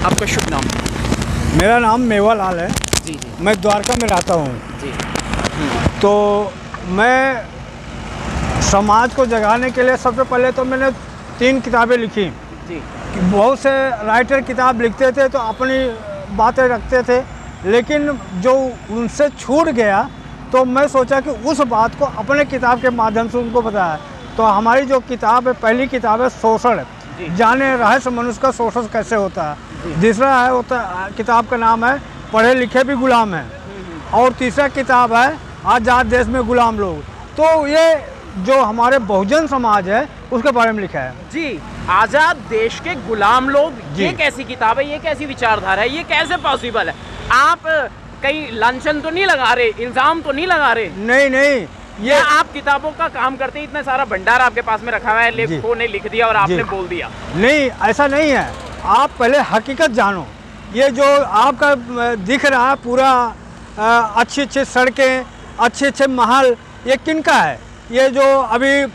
आपका शुभ नाम? मेरा नाम मेवालाल है। जी जी। मैं द्वारका में रहता हूँ। जी। तो मैं समाज को जगाने के लिए सबसे पहले तो मैंने 3 किताबें लिखी। जी। बहुत से राइटर किताब लिखते थे तो अपनी बातें रखते थे, लेकिन जो उनसे छूट गया तो मैं सोचा कि उस बात को अपने किताब के माध्यम से उनको बताया। तो हमारी जो किताब है, पहली किताब है शोषण, जाने रहस्य मनुष्य का शोषण कैसे होता है। दूसरा है किताब का नाम है पढ़े लिखे भी गुलाम हैं, और तीसरा किताब है आज़ाद देश में गुलाम लोग। तो ये जो हमारे बहुजन समाज है उसके बारे में लिखा है। जी, आज़ाद देश के गुलाम लोग, ये कैसी किताब है, ये कैसी विचारधारा है, ये कैसे पॉसिबल है? आप कहीं लांछन तो नहीं लगा रहे, इल्ज़ाम तो नहीं लगा रहे? नहीं नहीं, ये आप किताबों का काम करते हैं, इतना सारा भंडार आपके पास में रखा हुआ है, लेखकों ने लिख दिया और आपने बोल दिया। नहीं, ऐसा नहीं है। आप पहले हकीकत जानो। ये जो आपका दिख रहा है पूरा अच्छी अच्छी सड़कें, अच्छे अच्छे महल, ये किनका है? ये जो अभी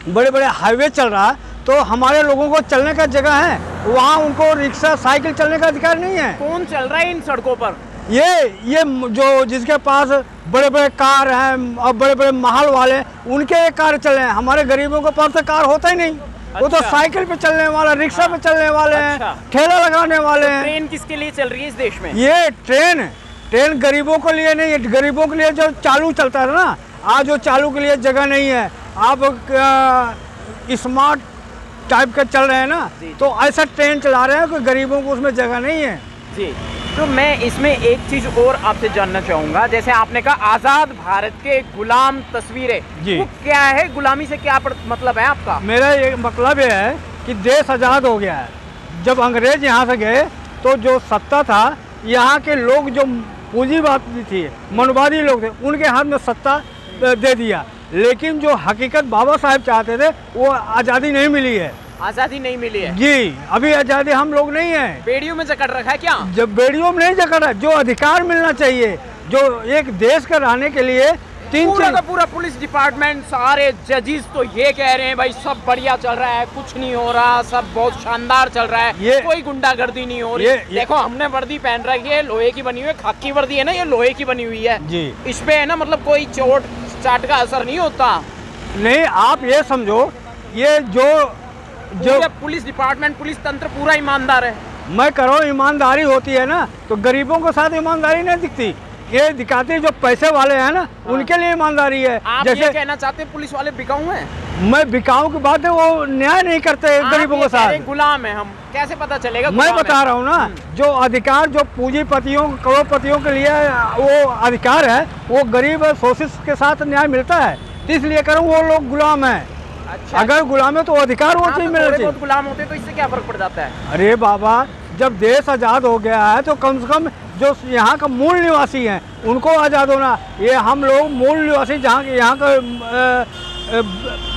बड़े बड़े हाईवे चल रहा है, तो हमारे लोगों को चलने का जगह है, वहाँ उनको रिक्शा साइकिल चलने का अधिकार नहीं है। कौन चल रहा है इन सड़कों पर? ये जो जिसके पास बड़े बड़े कार हैं और बड़े बड़े महल वाले, उनके कार चल रहे हैं। हमारे गरीबों के पास तो कार होता ही नहीं। अच्छा। वो तो साइकिल पे चलने वाला, रिक्शा पे चलने वाले हैं, ठेला लगाने वाले हैं। ट्रेन किसके लिए चल रही है इस देश में? ये ट्रेन गरीबों के लिए नहीं है। गरीबों के लिए जो चालू चलता है ना, आज वो चालू के लिए जगह नहीं है। आप स्मार्ट टाइप के चल रहे हैं ना, तो ऐसा ट्रेन चला रहे हैं कि गरीबों को उसमें जगह नहीं है। जी। तो मैं इसमें एक चीज़ और आपसे जानना चाहूँगा, जैसे आपने कहा आज़ाद भारत के गुलाम तस्वीरें, वो क्या है? गुलामी से क्या मतलब है आपका? मेरा ये मतलब ये है कि देश आज़ाद हो गया है। जब अंग्रेज यहाँ से गए तो जो सत्ता था, यहाँ के लोग जो पूंजीवादी थी, मनवादी लोग थे, उनके हाथ में सत्ता दे दिया। लेकिन जो हकीकत बाबा साहब चाहते थे, वो आज़ादी नहीं मिली है। आज़ादी नहीं मिली है? जी, अभी आज़ादी हम लोग नहीं है। बेड़ियों में जकड़ रखा है क्या? जब बेड़ियों में नहीं जकड़ रहा, जो अधिकार मिलना चाहिए, जो एक देश का रहने के लिए पूरा पुलिस डिपार्टमेंट, सारे जजेस तो ये कह रहे हैं भाई सब बढ़िया चल रहा है, कुछ नहीं हो रहा, सब बहुत शानदार चल रहा है, कोई गुंडागर्दी नहीं हो रही। देखो हमने वर्दी पहन रखी है, लोहे की बनी हुई है, खाकी वर्दी है ना, ये लोहे की बनी हुई है जी। इस पे है ना, मतलब कोई चोट चाट का असर नहीं होता। नहीं, आप ये समझो, ये जो पुलिस डिपार्टमेंट, पुलिस तंत्र पूरा ईमानदार है। मैं कह रहा हूँ, ईमानदारी होती है ना, तो गरीबों के साथ ईमानदारी नहीं दिखती। ये दिखाते जो पैसे वाले हैं ना, उनके लिए ईमानदारी है। आप जैसे ये कहना चाहते हैं पुलिस वाले बिकाऊ हैं? मैं बिकाऊ की बात है, वो न्याय नहीं करते गरीबों के साथ। गुलाम है हम, कैसे पता चलेगा? मैं बता रहा हूँ ना, जो अधिकार जो पूंजीपतियों करोड़पतियों के लिए वो अधिकार है, वो गरीब शोषित के साथ न्याय मिलता है। इसलिए कह रहा हूँ, वो लोग गुलाम है। अच्छा, अगर गुलाम है तो अधिकार वो चीज मिलना चाहिए। गुलाम होते तो इससे क्या फर्क पड़ जाता है? अरे बाबा, जब देश आज़ाद हो गया है तो कम से कम जो यहाँ का मूल निवासी हैं उनको आज़ाद होना। ये हम लोग मूल निवासी, जहाँ यहाँ का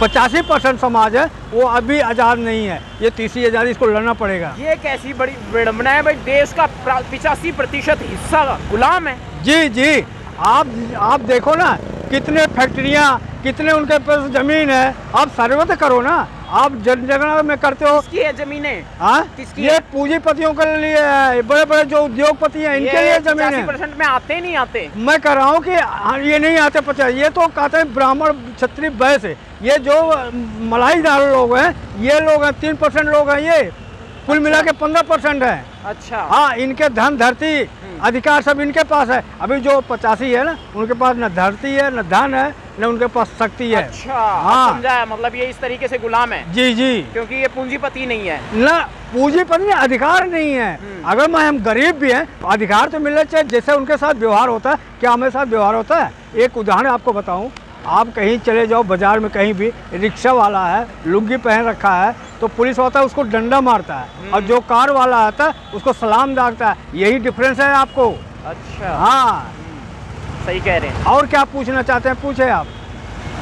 85% समाज है, वो अभी आज़ाद नहीं है। ये तीसरी आज़ादी, इसको लड़ना पड़ेगा। ये कैसी बड़ी विडंबना है भाई, देश का 85% हिस्सा गुलाम है। जी जी, आप देखो ना, कितने फैक्ट्रियाँ, कितने उनके पास जमीन है। आप सर्वे तो करो ना, आप जनगणना में करते हो। किसकी है जमीनें? हाँ, ये पूंजीपतियों के लिए है, बड़े बड़े जो उद्योगपति हैं, इनके लिए जमीन है। 85% में आते ही नहीं आते। मैं कह रहा हूँ कि ये नहीं आते 50, ये तो कहते हैं ब्राह्मण क्षत्रिय वैश्य। ये जो मलाईदार लोग हैं, ये लोग हैं 3% लोग हैं, ये कुल मिला के 15% है। अच्छा। हाँ, इनके धन धरती अधिकार सब इनके पास है। अभी जो 85 है ना, उनके पास न धरती है, न धन है, न उनके पास शक्ति है। अच्छा, हाँ, समझा। मतलब ये इस तरीके से गुलाम है। जी जी, क्योंकि ये पूंजीपति नहीं है ना, पूंजीपति अधिकार नहीं है। अगर हम गरीब भी हैं तो अधिकार तो मिलना चाहिए, जैसे उनके साथ व्यवहार होता है। क्या हमारे साथ व्यवहार होता है? एक उदाहरण आपको बताऊं, आप कहीं चले जाओ बाजार में, कहीं भी रिक्शा वाला है, लुंगी पहन रखा है, तो पुलिस होता है उसको डंडा मारता है, और जो कार वाला आता है उसको सलाम दागता है। यही डिफरेंस है आपको। अच्छा, हाँ, सही कह रहे हैं। और क्या पूछना चाहते हैं, पूछे आप।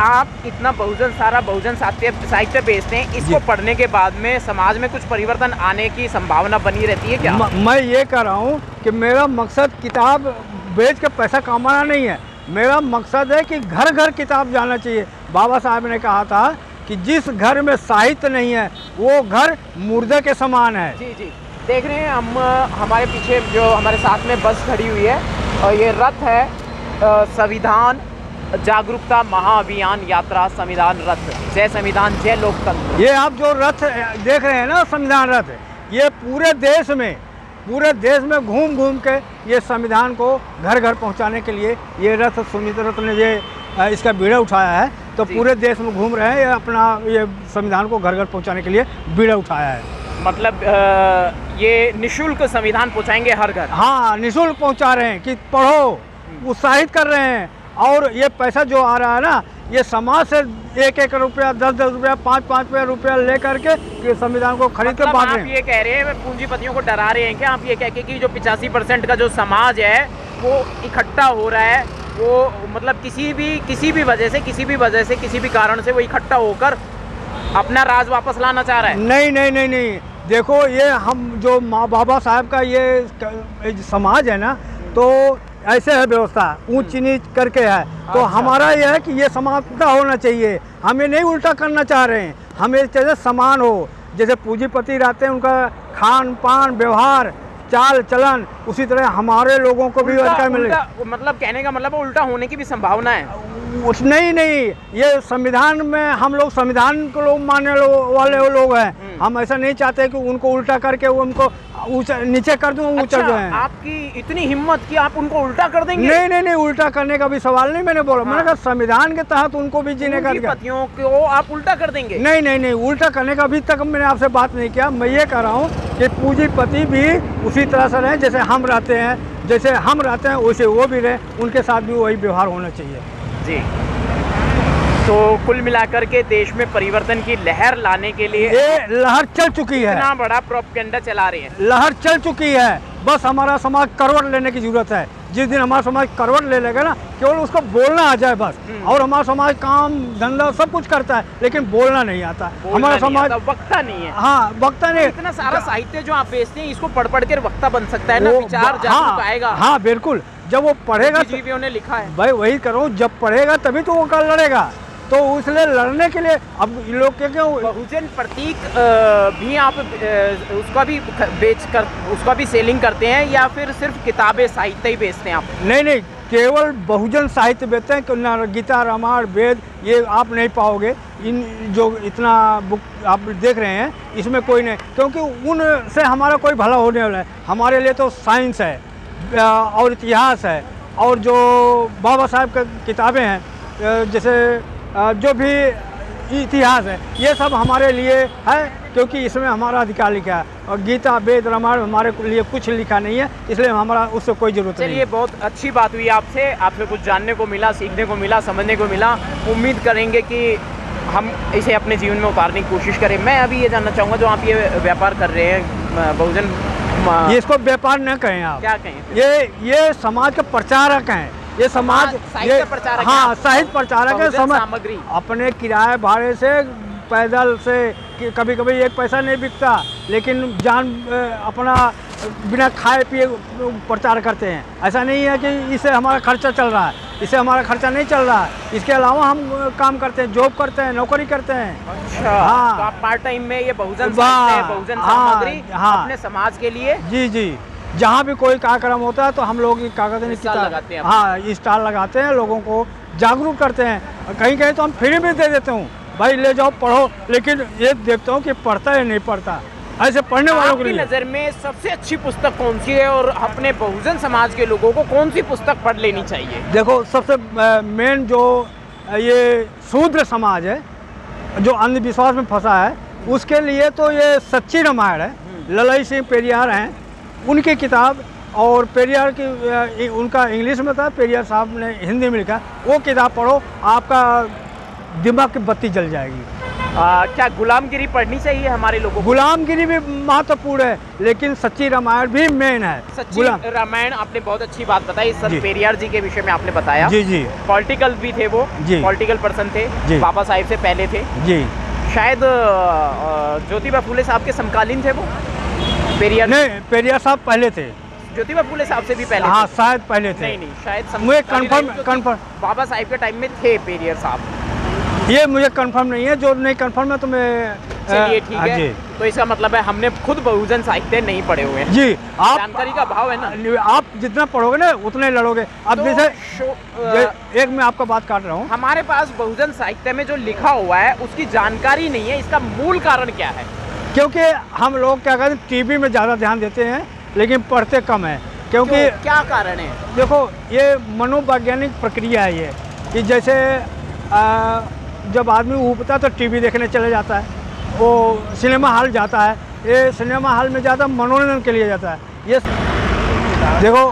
आप इतना सारा बहुजन साहित्य बेचते हैं, इसको पढ़ने के बाद में समाज में कुछ परिवर्तन आने की संभावना बनी रहती है क्या? मैं ये कह रहा हूँ कि मेरा मकसद किताब बेच के पैसा कमाना नहीं है। मेरा मकसद है कि घर घर किताब जाना चाहिए। बाबा साहब ने कहा था कि जिस घर में साहित्य नहीं है वो घर मुर्दे के समान है। जी जी। देख रहे हैं हम, हमारे पीछे जो हमारे साथ में बस खड़ी हुई है और ये रथ है संविधान जागरूकता महाअभियान यात्रा संविधान रथ। जय संविधान जय लोकतंत्र। ये आप जो रथ देख रहे हैं ना, संविधान रथ, ये पूरे देश में घूम घूम के ये संविधान को घर घर पहुंचाने के लिए ये रथ सुमित रथ ने ये इसका बीड़ा उठाया है। तो पूरे देश में घूम रहे हैं, ये अपना ये संविधान को घर घर पहुंचाने के लिए बीड़ा उठाया है। मतलब ये निःशुल्क संविधान पहुंचाएंगे हर घर? हाँ, निःशुल्क पहुंचा रहे हैं कि पढ़ो, उत्साहित कर रहे हैं। और ये पैसा जो आ रहा है ना, ये समाज से 1-1 रुपया, 10-10 रुपया, 5-5 रुपया ले करके ये संविधान को खरीद कर बांट रहे हैं। आप ये कह रहे हैं पूंजीपतियों को डरा रहे हैं क्या आप ये कह के कि जो 85% का जो समाज है वो इकट्ठा हो रहा है, वो मतलब किसी भी वजह से किसी भी कारण से वो इकट्ठा होकर अपना राज वापस लाना चाह रहा है? नहीं। देखो, ये हम जो बाबा साहब का ये समाज है ना, तो ऐसे है व्यवस्था, ऊंच नीच करके है। तो हमारा यह है कि ये समानता होना चाहिए, हमें नहीं उल्टा करना चाह रहे हैं। हमें चाहिए समान हो, जैसे पूंजीपति रहते हैं उनका खान पान व्यवहार चाल चलन, उसी तरह हमारे लोगों को भी उल्टा मिले। मतलब कहने का मतलब उल्टा होने की भी संभावना है? नहीं, ये संविधान में हम लोग संविधान को लोग मानने वाले लोग हैं। हम ऐसा नहीं चाहते कि उनको उल्टा करके उनको नीचे कर दूं, ऊंचा जो है। आपकी इतनी हिम्मत कि आप उनको उल्टा कर देंगे? नहीं, उल्टा करने का भी सवाल नहीं मैंने बोला। मैंने कहा संविधान के तहत उनको भी जीने का अधिकार। पूंजीपतियों को आप उल्टा कर देंगे? नहीं, उल्टा करने का अभी तक मैंने आपसे बात नहीं किया। मैं ये कह रहा हूँ कि पूंजीपति भी उसी तरह से रहे जैसे हम रहते हैं, वैसे वो भी रहे, उनके साथ भी वही व्यवहार होना चाहिए जी। तो कुल मिलाकर के देश में परिवर्तन की लहर लाने के लिए ये लहर चल चुकी है। इतना बड़ा प्रोपेगेंडा चला रहे हैं, लहर चल चुकी है। बस हमारा समाज करवट लेने की जरूरत है। जिस दिन हमारा समाज करवट ले लेगा ना, केवल उसको बोलना आ जाए बस। और हमारा समाज काम धंधा सब कुछ करता है, लेकिन बोलना नहीं आता। हमारा समाज वक्ता नहीं है। हाँ, वक्ता नहीं। इतना सारा साहित्य जो आप बेचते हैं, इसको पढ़ के वक्ता बन सकता है ना, विचार जागरूक आएगा। हाँ बिल्कुल, जब वो पढ़ेगा, जीवियों ने लिखा है भाई, वही करो, जब पढ़ेगा तभी तो वो कल लड़ेगा। तो इसलिए लड़ने के लिए अब लोग क्यों बहुजन प्रतीक भी आप उसका भी सेलिंग करते हैं, या फिर सिर्फ किताबें साहित्य ही बेचते हैं आप? नहीं, केवल बहुजन साहित्य बेचते हैं। गीता रामायण वेद ये आप नहीं पाओगे। इन जो इतना बुक आप देख रहे हैं, इसमें कोई नहीं, क्योंकि उनसे हमारा कोई भला होने वाला है। हमारे लिए तो साइंस है और इतिहास है, और जो बाबा साहब की किताबें हैं, जैसे जो भी इतिहास है, ये सब हमारे लिए है, क्योंकि इसमें हमारा अधिकार लिखा है। और गीता वेद रामायण हमारे लिए कुछ लिखा नहीं है, इसलिए हमारा उससे कोई ज़रूरत नहीं है। चलिए, बहुत अच्छी बात हुई आपसे कुछ जानने को मिला, सीखने को मिला, समझने को मिला। उम्मीद करेंगे कि हम इसे अपने जीवन में उतारने की कोशिश करें। मैं अभी ये जानना चाहूँगा, जो आप ये व्यापार कर रहे हैं बहुजन, इसको व्यापार न कहें आप, क्या कहें? ये समाज के प्रचारक हैं। ये समाज साहित्य प्रचारक, हाँ, साहित्य प्रचारक है। सामग्री अपने किराए भाड़े से, पैदल से, कभी कभी 1 पैसा नहीं बिकता, लेकिन जान अपना बिना खाए पिए प्रचार करते हैं। ऐसा नहीं है कि इससे हमारा खर्चा चल रहा है, इससे हमारा खर्चा नहीं चल रहा है। इसके अलावा हम काम करते हैं, जॉब करते हैं, नौकरी करते हैं। अच्छा, हाँ। तो आप पार्ट टाइम में ये बहुजन सामग्री अपने समाज के लिए? जी, जहाँ भी कोई कार्यक्रम होता है तो हम लोग कागज लगाते हैं। हाँ, स्टॉल लगाते हैं, लोगों को जागरूक करते हैं। कहीं तो हम फ्री में दे देते हूँ, भाई ले जाओ पढ़ो। लेकिन ये देखता हूँ कि पढ़ता है नहीं पढ़ता, ऐसे पढ़ने वालों के लिए। नज़र में सबसे अच्छी पुस्तक कौन सी है, और अपने बहुजन समाज के लोगों को कौन सी पुस्तक पढ़ लेनी चाहिए? देखो, सबसे मेन जो ये शूद्र समाज है, जो अंधविश्वास में फंसा है, उसके लिए तो ये सच्ची रामायण है। ललई सिंह पेरियार हैं, उनकी किताब, और पेरियार की उनका इंग्लिश में था, पेरियार साहब ने हिंदी में लिखा। वो किताब पढ़ो, आपका दिमाग की बत्ती जल जाएगी। क्या गुलामगिरी पढ़नी चाहिए हमारे लोगों को? गुलामगिरी भी महत्वपूर्ण है, लेकिन सच्ची रामायण भी मेन है। सच्ची रामायण, आपने बहुत अच्छी बात बताई। सर पेरियार जी के विषय में आपने बताया। जी। पॉलिटिकल भी थे वो, पॉलिटिकल पर्सन थे, बाबा साहिब से पहले थे जी। शायद ज्योतिबा फूले साहब के समकालीन थे वो, पेरियार? नहीं, पेरियार साहब पहले थे। ज्योतिबा फूले साहब से भी पहले? हाँ, शायद पहले थे। नहीं, शायद मुझे कंफर्म बाबा साहिब के टाइम में थे पेरियार साहब। ये मुझे कंफर्म नहीं है, जो नहीं कंफर्म है तो मैं चलिए ठीक है, तो इसका मतलब है हमने खुद बहुजन साहित्य नहीं पढ़े हुए हैं जी। आप जानकारी का अभाव है ना, आप जितना पढ़ोगे ना उतने लड़ोगे। अब तो जैसे एक मैं आपका बात काट रहा हूँ, हमारे पास बहुजन साहित्य में जो लिखा हुआ है उसकी जानकारी नहीं है, इसका मूल कारण क्या है? क्योंकि हम लोग क्या कहते हैं टीवी में ज़्यादा ध्यान देते हैं लेकिन पढ़ते कम है। क्योंकि क्या कारण है? देखो ये मनोवैज्ञानिक प्रक्रिया है ये, कि जैसे जब आदमी ऊबता है तो टीवी देखने चले जाता है, वो सिनेमा हॉल जाता है, ये सिनेमा हॉल में ज़्यादा मनोरंजन के लिए जाता है। ये देखो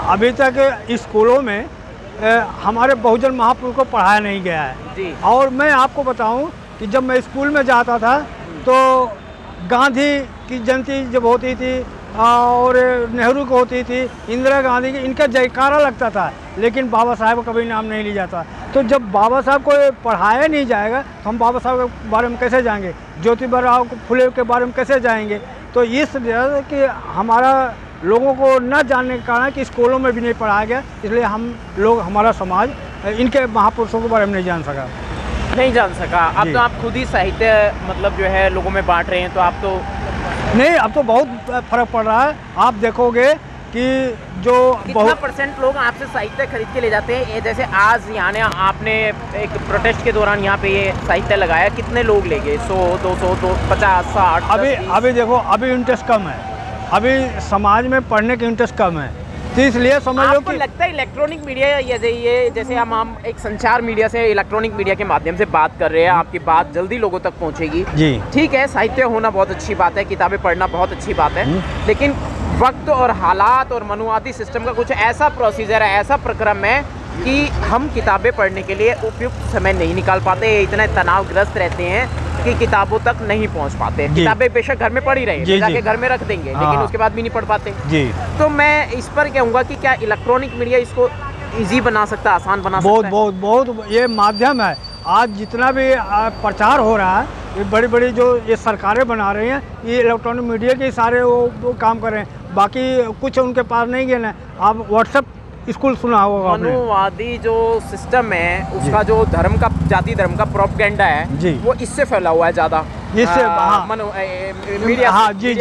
अभी तक स्कूलों में हमारे बहुजन महापुरुष को पढ़ाया नहीं गया है जी। और मैं आपको बताऊं कि जब मैं स्कूल में जाता था तो गांधी की जयंती जब होती थी और नेहरू को होती थी, इंदिरा गांधी की, इनका जयकारा लगता था, लेकिन बाबा साहब का कभी नाम नहीं लिया जाता। तो जब बाबा साहब को पढ़ाया नहीं जाएगा तो हम बाबा साहब के बारे में कैसे जाएंगे, ज्योतिबा फुले के बारे में कैसे जाएंगे? तो इस वजह कि हमारा लोगों को न जानने के कारण कि स्कूलों में भी नहीं पढ़ाया गया, इसलिए हम लोग, हमारा समाज इनके महापुरुषों के बारे में नहीं जान सका। अब तो आप खुद ही साहित्य मतलब जो है लोगों में बांट रहे हैं, तो आप तो नहीं, अब तो बहुत फर्क पड़ रहा है। आप देखोगे कि जो कितना परसेंट लोग आपसे साहित्य खरीद के ले जाते हैं? जैसे आज यहाँ आपने एक प्रोटेस्ट के दौरान यहाँ पे ये साहित्य लगाया, कितने लोग ले गए? 100, 200, 50, 60? अभी देखो अभी इंटरेस्ट कम है, अभी समाज में पढ़ने की इंटरेस्ट कम है, तो इसलिए समझ लो कि लगता है इलेक्ट्रॉनिक मीडिया ये जैसे हम एक संचार मीडिया से इलेक्ट्रॉनिक मीडिया के माध्यम से बात कर रहे हैं, आपकी बात जल्दी लोगों तक पहुंचेगी जी। ठीक है, साहित्य होना बहुत अच्छी बात है, किताबें पढ़ना बहुत अच्छी बात है, लेकिन वक्त और हालात और मनुवादी सिस्टम का कुछ ऐसा प्रोसीजर है, ऐसा प्रक्रम है कि हम किताबें पढ़ने के लिए उपयुक्त समय नहीं निकाल पाते, इतने तनावग्रस्त रहते हैं कि किताबों तक नहीं पहुंच पाते। किताबें बेशक घर में पढ़ी रही, जाके घर में रख देंगे, लेकिन उसके बाद भी नहीं पढ़ पाते जी। तो मैं इस पर कहूँगा कि क्या इलेक्ट्रॉनिक मीडिया इसको इजी बना सकता है, आसान बना सकता है? बहुत ये माध्यम है। आज जितना भी प्रचार हो रहा है, ये बड़ी बड़ी जो ये सरकारें बना रही हैं, ये इलेक्ट्रॉनिक मीडिया के सारे वो काम कर रहे हैं, बाकी कुछ उनके पास नहीं गया। आप व्हाट्सएप स्कूल सुना होगा, मनुवादी जो सिस्टम है उसका जो धर्म का, जाति धर्म का प्रोपेगेंडा है वो इससे फैला हुआ है ज़्यादा, इससे मीडिया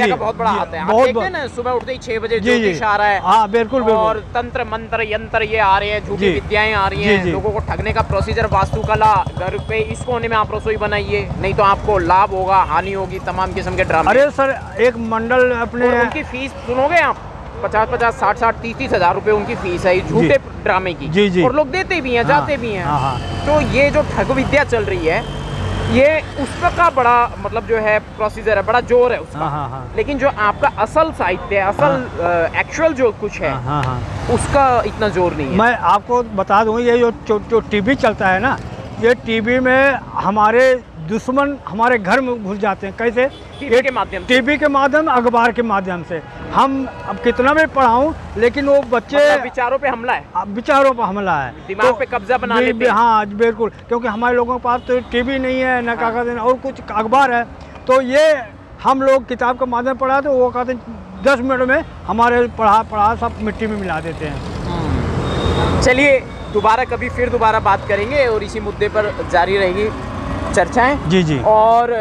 का बहुत बड़ा हाथ है। आप देखते हैं ना, सुबह उठते ही 6 बजे ज्योतिष आ रहा है, बिल्कुल, और तंत्र मंत्र यंत्र ये आ रहे हैं, झूठी विद्याएं आ रही हैं, लोगों को ठगने का प्रोसीजर, वास्तुकला, घर पे इस कोने में आप रसोई बनाइए, नहीं तो आपको लाभ होगा, हानि होगी, तमाम किस्म के ड्रामे। अरे सर, एक मंडल अपने, उनकी फीस सुनोगे आप, 50-50, 60-60, 30-30 हज़ार रुपए उनकी फीस है झूठे ड्रामे की, जी। और लोग देते भी हैं, जाते भी हैं। तो ये जो ठग विद्या चल रही है, ये उसका बड़ा मतलब जो है प्रोसीजर है, बड़ा जोर है उसका। लेकिन जो आपका असल साहित्य, असल एक्चुअल जो कुछ है, उसका इतना जोर नहीं है। मैं आपको बता दूं, ये जो टीवी चलता है ना, ये टीवी में हमारे दुश्मन हमारे घर में घुस जाते हैं। कैसे? टीवी के माध्यम, अखबार के माध्यम से। हम अब कितना भी पढ़ाऊं, लेकिन वो बच्चे, मतलब विचारों पे हमला है, विचारों पे हमला है, दिमाग पे कब्जा बना लेते हैं। हाँ बिल्कुल, क्योंकि हमारे लोगों के पास तो टीवी नहीं है, न कागज और कुछ अखबार है, तो ये हम लोग किताब के माध्यम पढ़ा तो वो कहते हैं 10 मिनट में हमारे पढ़ा सब मिट्टी में मिला देते हैं। चलिए फिर दोबारा बात करेंगे और इसी मुद्दे पर जारी रहेगी चर्चाएं। जी। और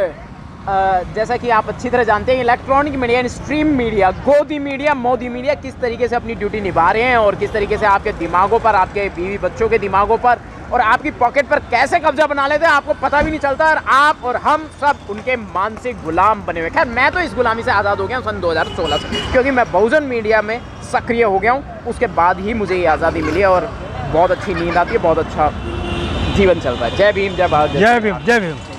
जैसा कि आप अच्छी तरह जानते हैं, इलेक्ट्रॉनिक मीडिया, स्ट्रीम मीडिया, गोदी मीडिया, मोदी मीडिया किस तरीके से अपनी ड्यूटी निभा रहे हैं और किस तरीके से आपके दिमागों पर, आपके बीवी बच्चों के दिमागों पर और आपकी पॉकेट पर कैसे कब्जा बना लेते हैं, आपको पता भी नहीं चलता, और आप और हम सब उनके मानसिक गुलाम बने हुए। खैर, मैं तो इस गुलामी से आज़ाद हो गया हूँ सन 2016 से, क्योंकि मैं बहुजन मीडिया में सक्रिय हो गया हूँ। उसके बाद ही मुझे ये आज़ादी मिली है और बहुत अच्छी नींद आती है, बहुत अच्छा जीवन चल रहा है। जय भीम, जय भारत, जय भीम, जय भीम।